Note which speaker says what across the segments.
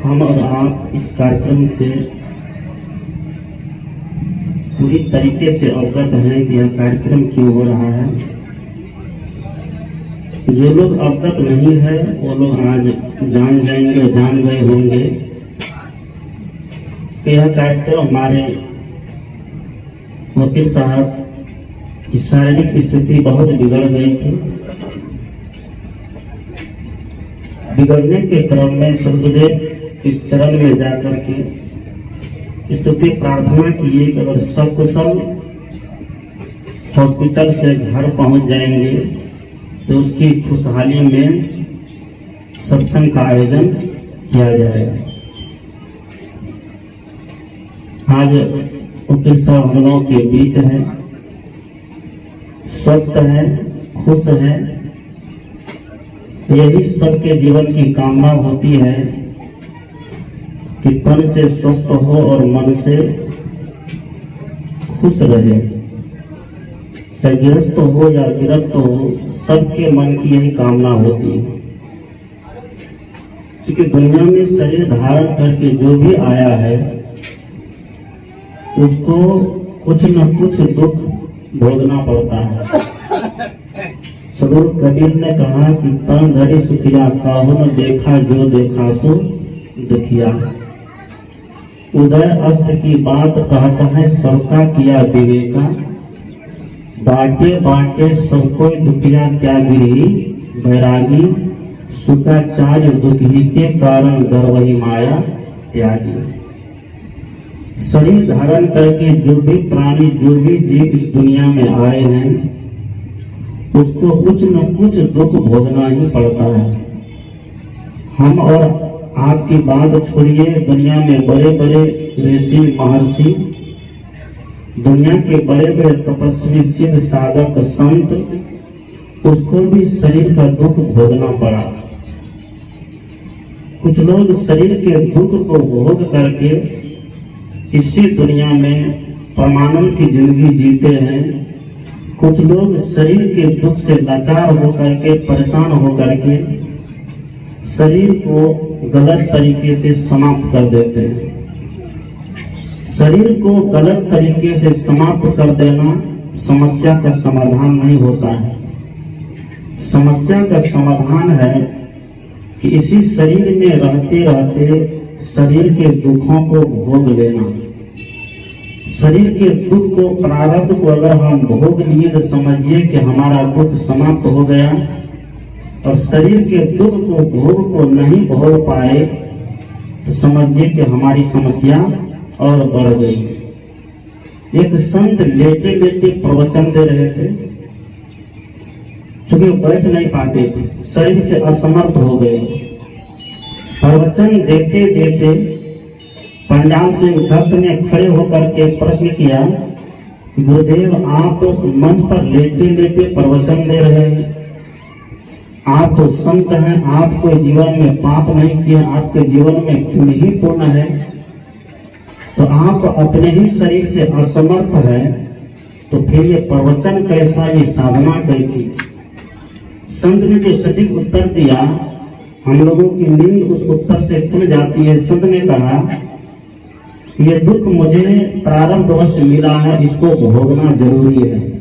Speaker 1: हम और आप इस कार्यक्रम से पूरी तरीके से अवगत हैं कि यह कार्यक्रम क्यों हो रहा है। जो लोग अवगत नहीं है वो लोग आज जान जाएंगे, जान गए होंगे कि यह कार्यक्रम हमारे वकील साहब की शारीरिक स्थिति बहुत बिगड़ गई थी। बिगड़ने के क्रम में सदगुरुदेव इस चरण में जाकर के स्तुति प्रार्थना किए कि अगर सकुशल हॉस्पिटल से घर पहुंच जाएंगे तो उसकी खुशहाली में सत्संग का आयोजन किया जाएगा। आज वकील साहब हम लोगों के बीच है, स्वस्थ है, खुश है। यही सबके जीवन की कामना होती है कि तन से स्वस्थ हो और मन से खुश रहे। चाहे गृहस्थ हो या विरक्त हो, सबके मन की यही कामना होती है। क्योंकि दुनिया में शरीर धारण करके जो भी आया है उसको कुछ न कुछ दुख भोगना पड़ता है। सदगुरु कबीर ने कहा कि तन धरि सुखिया, काहू न देखा जो देखा सो दुखिया। उदय अस्त की बात कहता है, सबका किया विवेका। बाटे बाटे सबको दुखिया क्या गिरी, बैरागी सुखाचार्य दुखी के कारण गर्वही माया त्यागी। शरीर धारण करके जो भी प्राणी, जो भी जीव इस दुनिया में आए हैं उसको कुछ न कुछ दुख भोगना ही पड़ता है। हम और आपकी बात छोड़िए, दुनिया में बड़े बड़े ऋषि महर्षि, दुनिया के बड़े बड़े तपस्वी, सिद्ध, साधक, संत, उसको भी शरीर का दुख भोगना पड़ा। कुछ लोग शरीर के दुख को भोग करके इसी दुनिया में परमानंद की जिंदगी जीते हैं। कुछ लोग शरीर के दुख से लाचार होकर के, परेशान होकर के शरीर को गलत तरीके से समाप्त कर देते हैं। शरीर को गलत तरीके से समाप्त कर देना समस्या का समाधान नहीं होता है। समस्या का समाधान है कि इसी शरीर में रहते रहते शरीर के दुखों को भोग लेना। शरीर के दुख को, प्रारब्ध को अगर हम भोग लिए तो समझिए कि हमारा दुख समाप्त हो गया। और शरीर के दुख को, भोग को नहीं भोग पाए तो समझिए कि हमारी समस्या और बढ़ गई। एक संत लेटे लेटे प्रवचन दे रहे थे, चूंकि बैठ नहीं पाते थे, शरीर से असमर्थ हो गए। प्रवचन देते देते पंडाल से भक्त ने खड़े होकर के प्रश्न किया, गुरुदेव आप मंच पर लेटे लेटे प्रवचन दे रहे हैं, आप तो संत हैं, आपको जीवन में पाप नहीं किया, आपके जीवन में पुण्य ही पुण्य है, तो आप अपने ही शरीर से असमर्थ है, तो फिर ये प्रवचन कैसा, ये साधना कैसी। संत ने जो सटीक उत्तर दिया, हम लोगों की नींद उस उत्तर से खुल जाती है। संत ने कहा ये दुख मुझे प्रारब्धवश मिला है, इसको भोगना जरूरी है।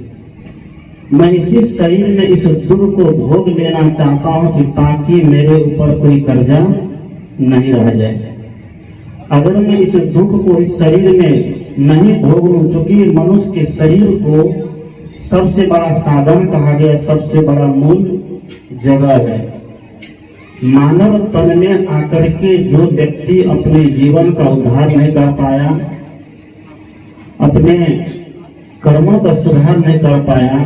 Speaker 1: मैं इसी शरीर में इस दुख को भोग लेना चाहता हूं कि ताकि मेरे ऊपर कोई कर्जा नहीं रह जाए। अगर मैं इस दुख को इस शरीर में नहीं भोग लूं, चूंकि मनुष्य के शरीर को सबसे बड़ा साधन कहा गया, सबसे बड़ा मूल जगह है। मानव तन में आकर के जो व्यक्ति अपने जीवन का उद्धार नहीं कर पाया, अपने कर्मों का सुधार नहीं कर पाया,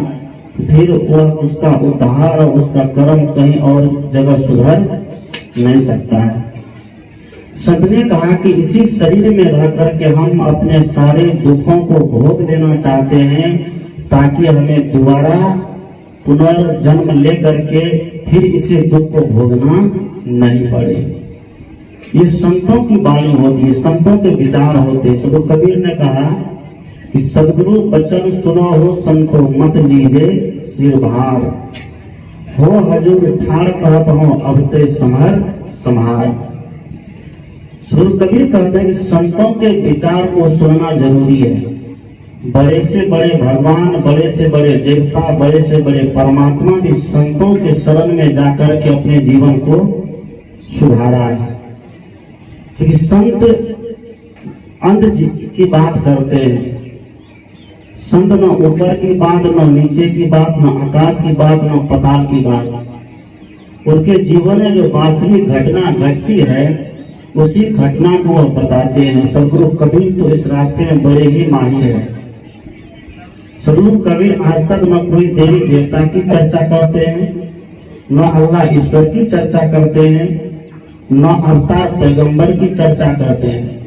Speaker 1: फिर वह उसका उद्धार और उसका कर्म कहीं और जगह सुधर नहीं सकता है। संत ने कहा कि इसी शरीर में रह करके हम अपने सारे दुखों को भोग लेना चाहते हैं, ताकि हमें दोबारा पुनर्जन्म लेकर के फिर इसे दुख को भोगना नहीं पड़े। ये संतों की वाणी होती है, संतों के विचार होते हैं। सदगुरु कबीर ने कहा कि सदगुरु बचन सुनो हो संतो, मत लीजे सिर भार। हो हजूर ठाड़ कहत हो अब ते समर समार। सदगुरु कबीर कहते हैं कि संतों के विचार को सुनना जरूरी है। बड़े से बड़े भगवान, बड़े से बड़े देवता, बड़े से बड़े परमात्मा भी संतों के शरण में जाकर के अपने जीवन को सुधारा है। क्योंकि संत अंत की बात करते हैं। संत न ऊपर की बात, न नीचे की बात, न आकाश की बात, न पाताल की बात। उनके जीवन में जो वास्तविक घटना घटती है उसी घटना को वह बताते हैं। सदगुरु कबीर तो इस रास्ते में बड़े ही माहिर है। सदगुरु कबीर आज तक न कोई देवी देवता की चर्चा करते हैं, न अल्लाह ईश्वर की चर्चा करते हैं, न अवतार पैगंबर की चर्चा करते हैं।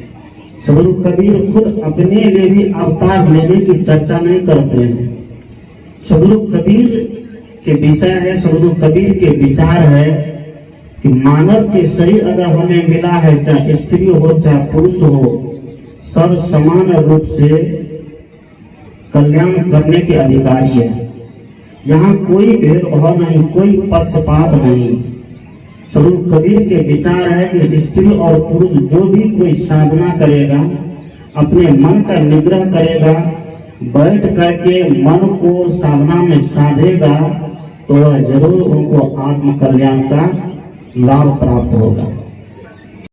Speaker 1: सदगुरु कबीर खुद अपने लिए भी अवतार लेने की चर्चा नहीं करते हैं। सदगुरु कबीर के विषय है, सदगुरु कबीर के विचार है कि मानव के शरीर अगर हमें मिला है, चाहे स्त्री हो चाहे पुरुष हो, सब समान रूप से कल्याण करने के अधिकारी है। यहाँ कोई भेदभाव नहीं, कोई पक्षपात नहीं। सदगुरु कबीर के विचार है कि स्त्री और पुरुष जो भी कोई साधना करेगा, अपने मन का निग्रह करेगा, बैठ करके मन को साधना में साधेगा, तो वह जरूर उनको आत्म कल्याण का लाभ प्राप्त होगा।